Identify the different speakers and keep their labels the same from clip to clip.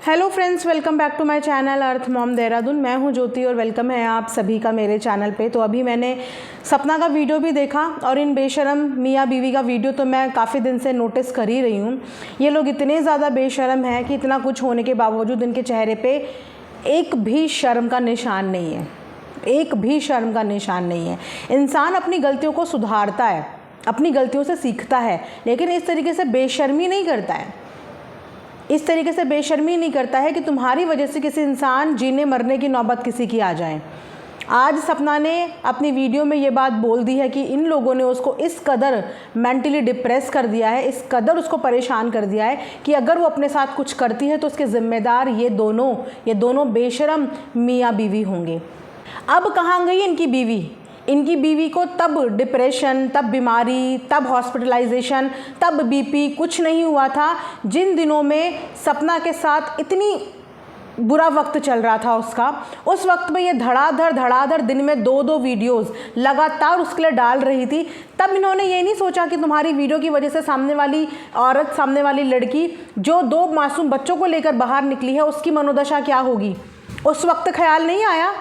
Speaker 1: Hello friends, welcome back to my channel earth mom Dehradun. मैं हूं ज्योति और वेलकम है आप सभी का मेरे चैनल पे। तो अभी मैंने सपना का वीडियो भी देखा और इन बेशरम मियाँ बीवी का वीडियो तो मैं काफ़ी दिन से नोटिस कर ही रही हूँ। ये लोग इतने ज़्यादा बेशरम हैं कि इतना कुछ होने के बावजूद इनके चेहरे पे एक भी शर्म का निशान नहीं है, एक भी शर्म का निशान नहीं है। इंसान अपनी गलतियों को सुधारता है, अपनी गलतियों से सीखता है, लेकिन इस तरीके से बेशर्मी नहीं करता है। इस तरीके से बेशर्मी नहीं करता है कि तुम्हारी वजह से किसी इंसान जीने मरने की नौबत किसी की आ जाए। आज सपना ने अपनी वीडियो में ये बात बोल दी है कि इन लोगों ने उसको इस कदर मेंटली डिप्रेस कर दिया है, इस कदर उसको परेशान कर दिया है कि अगर वो अपने साथ कुछ करती है तो उसके ज़िम्मेदार ये दोनों बेशरम मियाँ बीवी होंगे। अब कहाँ गई इनकी बीवी? इनकी बीवी को तब डिप्रेशन, तब बीमारी, तब हॉस्पिटलाइजेशन, तब बीपी कुछ नहीं हुआ था जिन दिनों में सपना के साथ इतनी बुरा वक्त चल रहा था उसका। उस वक्त में ये धड़ाधड़ दिन में दो वीडियोस लगातार उसके लिए डाल रही थी। तब इन्होंने ये नहीं सोचा कि तुम्हारी वीडियो की वजह से सामने वाली औरत, सामने वाली लड़की जो 2 मासूम बच्चों को लेकर बाहर निकली है, उसकी मनोदशा क्या होगी। उस वक्त ख्याल नहीं आया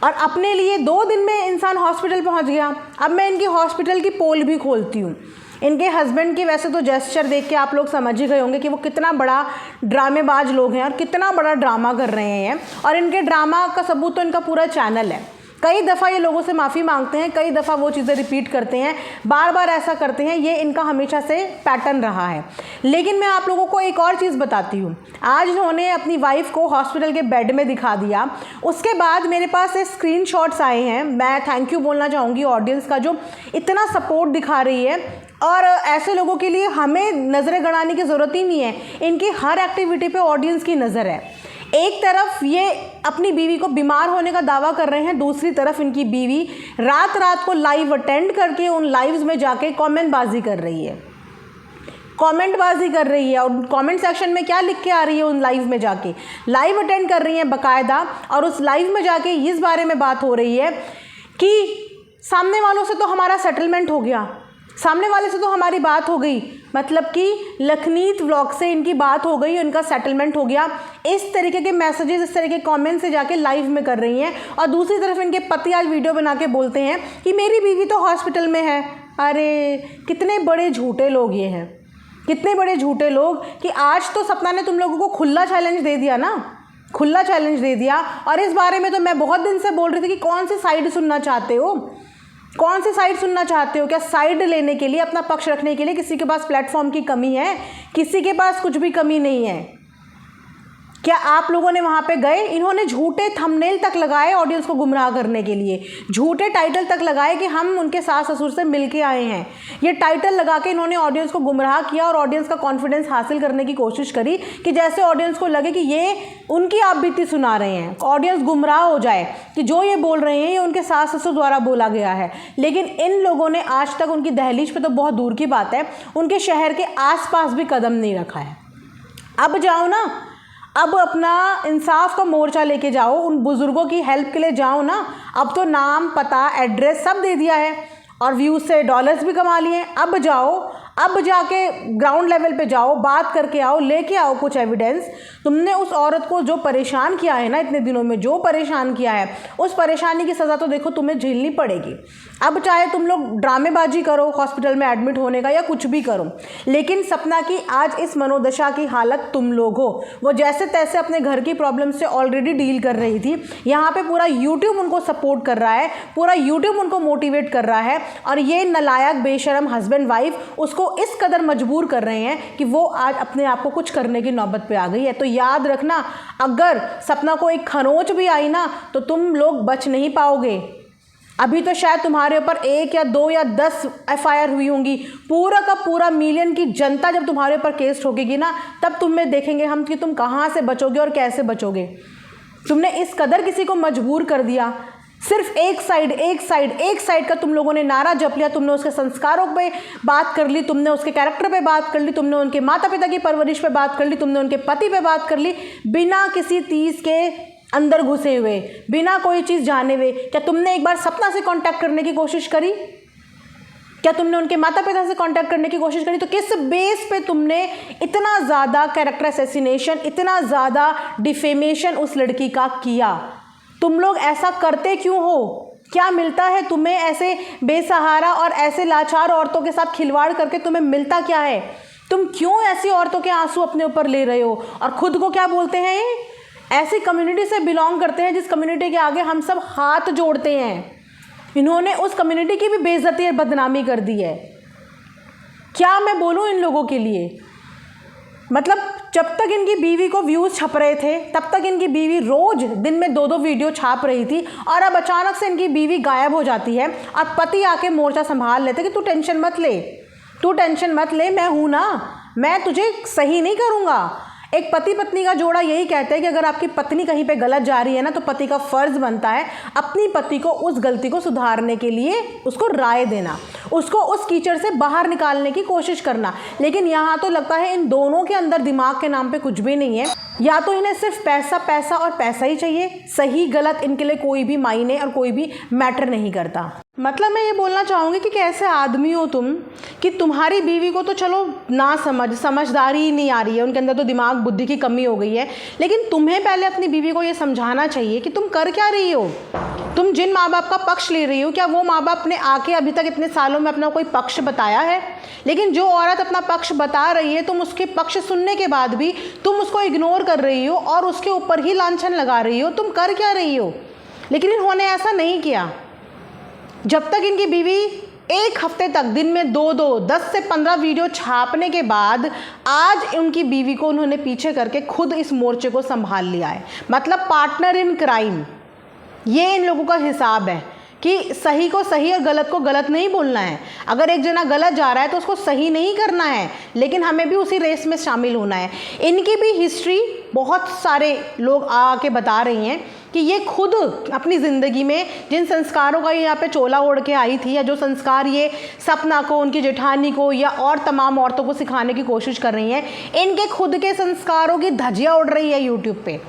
Speaker 1: और अपने लिए 2 दिन में इंसान हॉस्पिटल पहुंच गया। अब मैं इनकी हॉस्पिटल की पोल भी खोलती हूँ। इनके हस्बैंड की वैसे तो जेस्चर देख के आप लोग समझ ही गए होंगे कि वो कितना बड़ा ड्रामेबाज लोग हैं और कितना बड़ा ड्रामा कर रहे हैं। और इनके ड्रामा का सबूत तो इनका पूरा चैनल है। कई दफ़ा ये लोगों से माफ़ी मांगते हैं, कई दफ़ा वो चीज़ें रिपीट करते हैं, बार बार ऐसा करते हैं। ये इनका हमेशा से पैटर्न रहा है। लेकिन मैं आप लोगों को एक और चीज़ बताती हूँ। आज इन्होंने अपनी वाइफ को हॉस्पिटल के बेड में दिखा दिया। उसके बाद मेरे पास ये स्क्रीनशॉट्स आए हैं। मैं थैंक यू बोलना चाहूँगी ऑडियंस का जो इतना सपोर्ट दिखा रही है। और ऐसे लोगों के लिए हमें नज़रें गड़ाने की ज़रूरत ही नहीं है। इनकी हर एक्टिविटी पे ऑडियंस की नज़र है। एक तरफ ये अपनी बीवी को बीमार होने का दावा कर रहे हैं, दूसरी तरफ इनकी बीवी रात को लाइव अटेंड करके उन लाइव्स में जाके कमेंटबाजी कर रही है, और कमेंट सेक्शन में क्या लिख के आ रही है उन लाइव में जाके। लाइव अटेंड कर रही है बाकायदा, और उस लाइव में जाके इस बारे में बात हो रही है कि सामने वालों से तो हमारा सेटलमेंट हो गया, सामने वाले से तो हमारी बात हो गई, मतलब कि लखनीत व्लॉग से इनकी बात हो गई, उनका सेटलमेंट हो गया। इस तरीके के मैसेजेस, इस तरह के कमेंट से जाके लाइव में कर रही हैं। और दूसरी तरफ इनके पति आज वीडियो बना के बोलते हैं कि मेरी बीवी तो हॉस्पिटल में है। अरे कितने बड़े झूठे लोग ये हैं, कितने बड़े झूठे लोग कि आज तो सपना ने तुम लोगों को खुला चैलेंज दे दिया ना, खुला चैलेंज दे दिया। और इस बारे में तो मैं बहुत दिन से बोल रही थी कि कौन सी साइड सुनना चाहते हो, कौन सी साइड सुनना चाहते हो। क्या साइड लेने के लिए, अपना पक्ष रखने के लिए किसी के पास प्लेटफॉर्म की कमी है? किसी के पास कुछ भी कमी नहीं है। क्या आप लोगों ने वहाँ पे गए? इन्होंने झूठे थंबनेल तक लगाए ऑडियंस को गुमराह करने के लिए, झूठे टाइटल तक लगाए कि हम उनके सास ससुर से मिल के आए हैं। ये टाइटल लगा के इन्होंने ऑडियंस को गुमराह किया और ऑडियंस का कॉन्फिडेंस हासिल करने की कोशिश करी कि जैसे ऑडियंस को लगे कि ये उनकी आप बीती सुना रहे हैं, ऑडियंस गुमराह हो जाए कि जो ये बोल रहे हैं ये उनके सास ससुर द्वारा बोला गया है। लेकिन इन लोगों ने आज तक उनकी दहलीज पे तो बहुत दूर की बात है, उनके शहर के आसपास भी कदम नहीं रखा है। अब जाओ ना, अब अपना इंसाफ का मोर्चा लेके जाओ, उन बुज़ुर्गों की हेल्प के लिए जाओ ना। अब तो नाम, पता, एड्रेस सब दे दिया है और व्यूज़ से डॉलर्स भी कमा लिए। अब जाओ, अब जाके ग्राउंड लेवल पे जाओ, बात करके आओ, लेके आओ कुछ एविडेंस। तुमने उस औरत को जो परेशान किया है ना, इतने दिनों में जो परेशान किया है, उस परेशानी की सज़ा तो देखो तुम्हें झेलनी पड़ेगी। अब चाहे तुम लोग ड्रामेबाजी करो हॉस्पिटल में एडमिट होने का या कुछ भी करो, लेकिन सपना की आज इस मनोदशा की हालत तुम लोग हो। वो जैसे तैसे अपने घर की प्रॉब्लम से ऑलरेडी डील कर रही थी। यहाँ पे पूरा यूट्यूब उनको सपोर्ट कर रहा है, पूरा यूट्यूब उनको मोटिवेट कर रहा है, और ये नालायक बेशरम हस्बैंड वाइफ उसको इस कदर मजबूर कर रहे हैं कि वो आज अपने आप को कुछ करने की नौबत पे आ गई है। तो याद रखना, अगर सपना को एक खरोंच भी आई ना तो तुम लोग बच नहीं पाओगे। अभी तो शायद तुम्हारे ऊपर 1 या 2 या 10 FIR हुई होंगी। पूरा का पूरा मिलियन की जनता जब तुम्हारे ऊपर केस ठोकेगी ना, तब तुम्हें देखेंगे हम कि तुम कहाँ से बचोगे और कैसे बचोगे। तुमने इस कदर किसी को मजबूर कर दिया। सिर्फ एक साइड का तुम लोगों ने नारा जप लिया। तुमने उसके संस्कारों पे बात कर ली, तुमने उसके कैरेक्टर पे बात कर ली, तुमने उनके माता पिता की परवरिश पे बात कर ली, तुमने उनके पति पे बात कर ली, बिना किसी तीस के अंदर घुसे हुए, बिना कोई चीज़ जाने हुए। क्या तुमने एक बार सपना से कांटेक्ट करने की कोशिश करी? क्या तुमने उनके माता पिता से कांटेक्ट करने की कोशिश करी? तो किस बेस पे तुमने इतना ज़्यादा कैरेक्टर असैसिनेशन, इतना ज़्यादा डिफेमेशन उस लड़की का किया? तुम लोग ऐसा करते क्यों हो? क्या मिलता है तुम्हें ऐसे बेसहारा और ऐसे लाचार औरतों के साथ खिलवाड़ करके? तुम्हें मिलता क्या है? तुम क्यों ऐसी औरतों के आंसू अपने ऊपर ले रहे हो? और खुद को क्या बोलते हैं? ऐसी कम्युनिटी से बिलोंग करते हैं जिस कम्युनिटी के आगे हम सब हाथ जोड़ते हैं। इन्होंने उस कम्युनिटी की भी बेइज्जती और बदनामी कर दी है। क्या मैं बोलूं इन लोगों के लिए? मतलब जब तक इनकी बीवी को व्यूज़ छप रहे थे तब तक इनकी बीवी रोज़ दिन में 2-2 वीडियो छाप रही थी, और अब अचानक से इनकी बीवी गायब हो जाती है और पति आके मोर्चा संभाल लेते कि तू टेंशन मत ले, तू टेंशन मत ले, मैं हूँ ना, मैं तुझे सही नहीं करूँगा। एक पति पत्नी का जोड़ा यही कहता है कि अगर आपकी पत्नी कहीं पे गलत जा रही है ना, तो पति का फ़र्ज़ बनता है अपनी पति को उस गलती को सुधारने के लिए उसको राय देना, उसको उस कीचड़ से बाहर निकालने की कोशिश करना। लेकिन यहाँ तो लगता है इन दोनों के अंदर दिमाग के नाम पे कुछ भी नहीं है। या तो इन्हें सिर्फ पैसा पैसा और पैसा ही चाहिए, सही गलत इनके लिए कोई भी मायने और कोई भी मैटर नहीं करता। मतलब मैं ये बोलना चाहूँगी कि कैसे आदमी हो तुम कि तुम्हारी बीवी को तो चलो ना समझदारी ही नहीं आ रही है, उनके अंदर तो दिमाग बुद्धि की कमी हो गई है, लेकिन तुम्हें पहले अपनी बीवी को ये समझाना चाहिए कि तुम कर क्या रही हो। तुम जिन माँ बाप का पक्ष ले रही हो, क्या वो माँ बाप ने आके अभी तक इतने सालों में अपना कोई पक्ष बताया है? लेकिन जो औरत अपना पक्ष बता रही है, तुम उसके पक्ष सुनने के बाद भी तुम उसको इग्नोर कर रही हो और उसके ऊपर ही लांछन लगा रही हो। तुम कर क्या रही हो? लेकिन इन्होंने ऐसा नहीं किया। जब तक इनकी बीवी एक हफ्ते तक दिन में 2-2, 10 से 15 वीडियो छापने के बाद आज उनकी बीवी को उन्होंने पीछे करके खुद इस मोर्चे को संभाल लिया है। मतलब पार्टनर इन क्राइम, ये इन लोगों का हिसाब है कि सही को सही और गलत को गलत नहीं बोलना है। अगर एक जना गलत जा रहा है तो उसको सही नहीं करना है, लेकिन हमें भी उसी रेस में शामिल होना है। इनकी भी हिस्ट्री बहुत सारे लोग आके बता रही हैं कि ये खुद अपनी ज़िंदगी में जिन संस्कारों का ये यहाँ पे चोला ओढ़ के आई थी, या जो संस्कार ये सपना को, उनकी जेठानी को या और तमाम औरतों को सिखाने की कोशिश कर रही हैं, इनके खुद के संस्कारों की धज्जियाँ उड़ रही है यूट्यूब पे।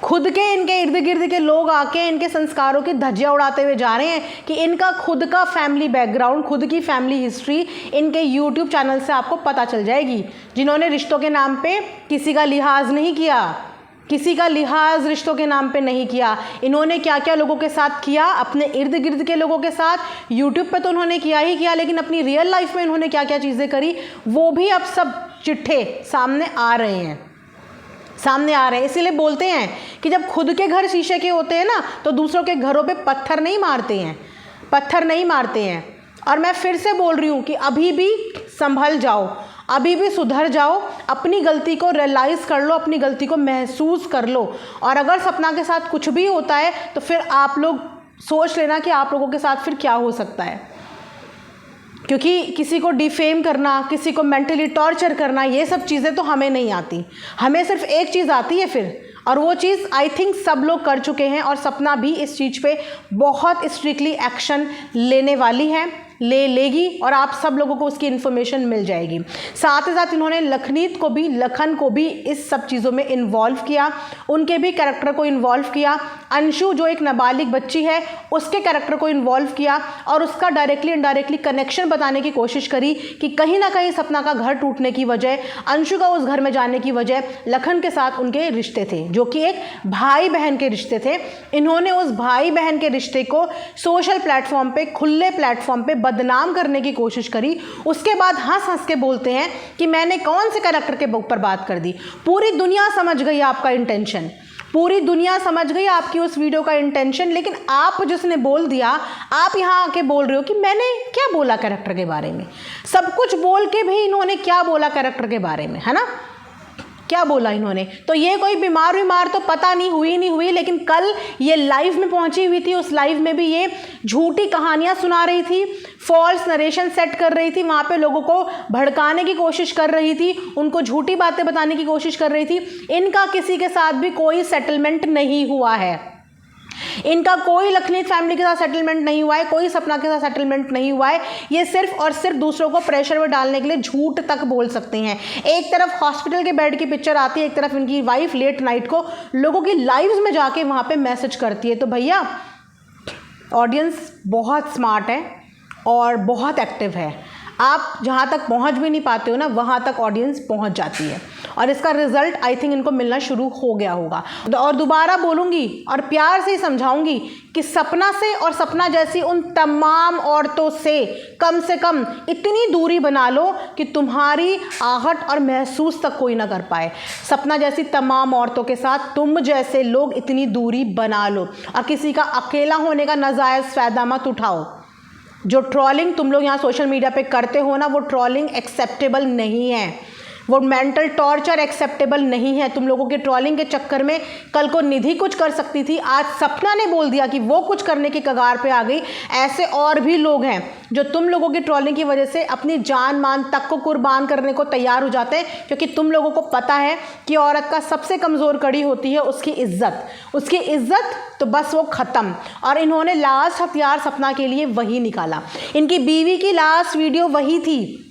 Speaker 1: खुद के इनके इर्द गिर्द के लोग आके इनके संस्कारों की धज्जियाँ उड़ाते हुए जा रहे हैं कि इनका खुद का फैमिली बैकग्राउंड, खुद की फैमिली हिस्ट्री इनके यूट्यूब चैनल से आपको पता चल जाएगी। जिन्होंने रिश्तों के नाम पे किसी का लिहाज नहीं किया, किसी का लिहाज रिश्तों के नाम पे नहीं किया। इन्होंने क्या क्या लोगों के साथ किया, अपने इर्द गिर्द के लोगों के साथ। यूट्यूब पे तो उन्होंने किया ही किया, लेकिन अपनी रियल लाइफ में इन्होंने क्या क्या चीज़ें करी वो भी अब सब चिट्ठे सामने आ रहे हैं, सामने आ रहे हैं। इसीलिए बोलते हैं कि जब खुद के घर शीशे के होते हैं ना, तो दूसरों के घरों पे पत्थर नहीं मारते हैं, पत्थर नहीं मारते हैं। और मैं फिर से बोल रही हूँ कि अभी भी संभल जाओ, अभी भी सुधर जाओ, अपनी गलती को रियलाइज़ कर लो, अपनी गलती को महसूस कर लो। और अगर सपना के साथ कुछ भी होता है तो फिर आप लोग सोच लेना कि आप लोगों के साथ फिर क्या हो सकता है। क्योंकि किसी को डिफेम करना, किसी को मेंटली टॉर्चर करना, ये सब चीज़ें तो हमें नहीं आती। हमें सिर्फ एक चीज़ आती है फिर, और वो चीज़ आई थिंक सब लोग कर चुके हैं, और सपना भी इस चीज़ पे बहुत स्ट्रिक्टली एक्शन लेने वाली है, लेगी, और आप सब लोगों को उसकी इन्फॉर्मेशन मिल जाएगी। साथ ही साथ इन्होंने लखन को भी इस सब चीज़ों में इन्वॉल्व किया, उनके भी कैरेक्टर को इन्वॉल्व किया। अंशु जो एक नाबालिग बच्ची है उसके कैरेक्टर को इन्वॉल्व किया, और उसका डायरेक्टली इनडायरेक्टली कनेक्शन बताने की कोशिश करी कि कहीं ना कहीं सपना का घर टूटने की वजह, अंशु का उस घर में जाने की वजह लखन के साथ उनके रिश्ते थे, जो कि एक भाई बहन के रिश्ते थे। इन्होंने उस भाई बहन के रिश्ते को सोशल प्लेटफॉर्म पे, खुले प्लेटफॉर्म पे बदनाम करने की कोशिश करी। उसके बाद हंस हंस के बोलते हैं कि मैंने कौन से कैरेक्टर के ऊपर बात कर दी। पूरी दुनिया समझ गई आपका इंटेंशन, पूरी दुनिया समझ गई आपकी उस वीडियो का इंटेंशन, लेकिन आप जिसने बोल दिया, आप यहाँ आके बोल रहे हो कि मैंने क्या बोला कैरेक्टर के बारे में। सब कुछ बोल के भी इन्होंने क्या बोला कैरेक्टर के बारे में, है ना, क्या बोला इन्होंने। तो ये कोई बीमार तो पता नहीं हुई, लेकिन कल ये लाइव में पहुंची हुई थी। उस लाइव में भी ये झूठी कहानियां सुना रही थी, फॉल्स नरेशन सेट कर रही थी, वहाँ पे लोगों को भड़काने की कोशिश कर रही थी, उनको झूठी बातें बताने की कोशिश कर रही थी। इनका किसी के साथ भी कोई सेटलमेंट नहीं हुआ है, इनका कोई लखनीत फैमिली के साथ सेटलमेंट नहीं हुआ है, कोई सपना के साथ सेटलमेंट नहीं हुआ है। ये सिर्फ और सिर्फ दूसरों को प्रेशर में डालने के लिए झूठ तक बोल सकते हैं। एक तरफ हॉस्पिटल के बेड की पिक्चर आती है, एक तरफ इनकी वाइफ लेट नाइट को लोगों की लाइव्स में जाके वहाँ पे मैसेज करती है। तो भैया ऑडियंस बहुत स्मार्ट है, और बहुत एक्टिव है। आप जहाँ तक पहुँच भी नहीं पाते हो ना, वहाँ तक ऑडियंस पहुँच जाती है और इसका रिजल्ट आई थिंक इनको मिलना शुरू हो गया होगा। और दोबारा बोलूँगी और प्यार से ही समझाऊँगी कि सपना से और सपना जैसी उन तमाम औरतों से कम इतनी दूरी बना लो कि तुम्हारी आहट और महसूस तक कोई ना कर पाए। सपना जैसी तमाम औरतों के साथ तुम जैसे लोग इतनी दूरी बना लो और किसी का अकेला होने का नाजायज़ फ़ायदा मत उठाओ। जो ट्रोलिंग तुम लोग यहाँ सोशल मीडिया पे करते हो ना, वो ट्रोलिंग एक्सेप्टेबल नहीं है, वो मेंटल टॉर्चर एक्सेप्टेबल नहीं है। तुम लोगों के ट्रोलिंग के चक्कर में कल को निधि कुछ कर सकती थी, आज सपना ने बोल दिया कि वो कुछ करने की कगार पे आ गई। ऐसे और भी लोग हैं जो तुम लोगों की ट्रोलिंग की वजह से अपनी जान मान तक को कुर्बान करने को तैयार हो जाते हैं, क्योंकि तुम लोगों को पता है कि औरत का सबसे कमज़ोर कड़ी होती है उसकी इज्जत। उसकी इज्जत तो बस वो ख़त्म। और इन्होंने लास्ट हथियार सपना के लिए वही निकाला। इनकी बीवी की लास्ट वीडियो वही थी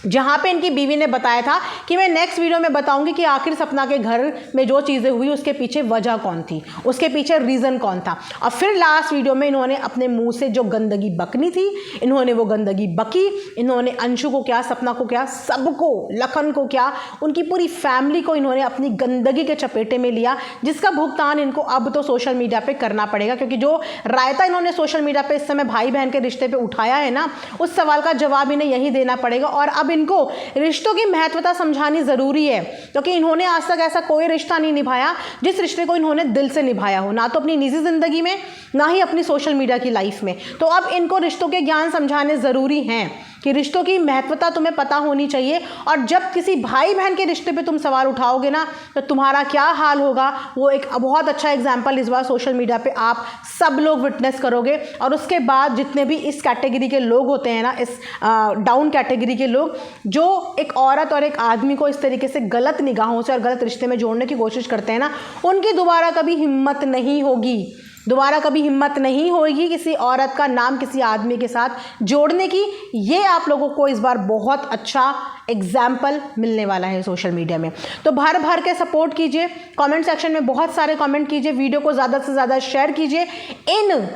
Speaker 1: जहाँ पे इनकी बीवी ने बताया था कि मैं नेक्स्ट वीडियो में बताऊंगी कि आखिर सपना के घर में जो चीज़ें हुई उसके पीछे वजह कौन थी, उसके पीछे रीज़न कौन था। और फिर लास्ट वीडियो में इन्होंने अपने मुंह से जो गंदगी बकनी थी, इन्होंने वो गंदगी बकी। इन्होंने अंशु को क्या, सपना को क्या, सबको, लखन को क्या, उनकी पूरी फैमिली को इन्होंने अपनी गंदगी के चपेटे में लिया, जिसका भुगतान इनको अब तो सोशल मीडिया पर करना पड़ेगा। क्योंकि जो रायता इन्होंने सोशल मीडिया पर इस समय भाई बहन के रिश्ते पर उठाया है ना, उस सवाल का जवाब इन्हें यही देना पड़ेगा। और अब इनको रिश्तों की महत्वता समझानी ज़रूरी है, क्योंकि इन्होंने आज तक ऐसा कोई रिश्ता नहीं निभाया जिस रिश्ते को इन्होंने दिल से निभाया हो, ना तो अपनी निजी ज़िंदगी में, ना ही अपनी सोशल मीडिया की लाइफ में। तो अब इनको रिश्तों के ज्ञान समझाने ज़रूरी हैं कि रिश्तों की महत्वता तुम्हें पता होनी चाहिए। और जब किसी भाई बहन के रिश्ते पे तुम सवाल उठाओगे ना, तो तुम्हारा क्या हाल होगा, वो एक बहुत अच्छा एग्जाम्पल इस बार सोशल मीडिया पे आप सब लोग विटनेस करोगे। और उसके बाद जितने भी इस कैटेगरी के लोग होते हैं ना, इस डाउन कैटेगरी के लोग, जो एक औरत और एक आदमी को इस तरीके से गलत निगाहों से और गलत रिश्ते में जोड़ने की कोशिश करते हैं ना, उनकी दोबारा कभी हिम्मत नहीं होगी, दोबारा कभी हिम्मत नहीं होगी किसी औरत का नाम किसी आदमी के साथ जोड़ने की। ये आप लोगों को इस बार बहुत अच्छा एग्जाम्पल मिलने वाला है सोशल मीडिया में। तो भर भर के सपोर्ट कीजिए, कमेंट सेक्शन में बहुत सारे कमेंट कीजिए, वीडियो को ज़्यादा से ज़्यादा शेयर कीजिए, इन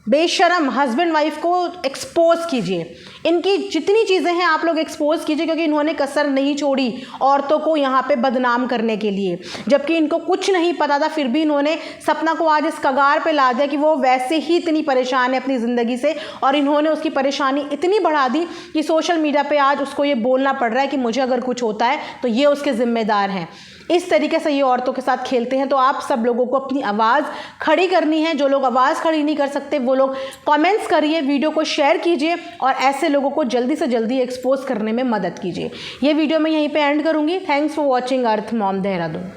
Speaker 1: बेशरम हस्बैंड वाइफ को एक्सपोज कीजिए, इनकी जितनी चीज़ें हैं आप लोग एक्सपोज कीजिए, क्योंकि इन्होंने कसर नहीं छोड़ी औरतों को यहाँ पे बदनाम करने के लिए। जबकि इनको कुछ नहीं पता था, फिर भी इन्होंने सपना को आज इस कगार पे ला दिया कि वो वैसे ही इतनी परेशान है अपनी ज़िंदगी से, और इन्होंने उसकी परेशानी इतनी बढ़ा दी कि सोशल मीडिया पर आज उसको ये बोलना पड़ रहा है कि मुझे अगर कुछ होता है तो ये उसके ज़िम्मेदार हैं। इस तरीके से ये औरतों के साथ खेलते हैं। तो आप सब लोगों को अपनी आवाज़ खड़ी करनी है। जो लोग आवाज़ खड़ी नहीं कर सकते वो लोग कमेंट्स करिए, वीडियो को शेयर कीजिए और ऐसे लोगों को जल्दी से जल्दी एक्सपोज करने में मदद कीजिए। ये वीडियो मैं यहीं पे एंड करूँगी। Thanks for watching earth mom Dehradun.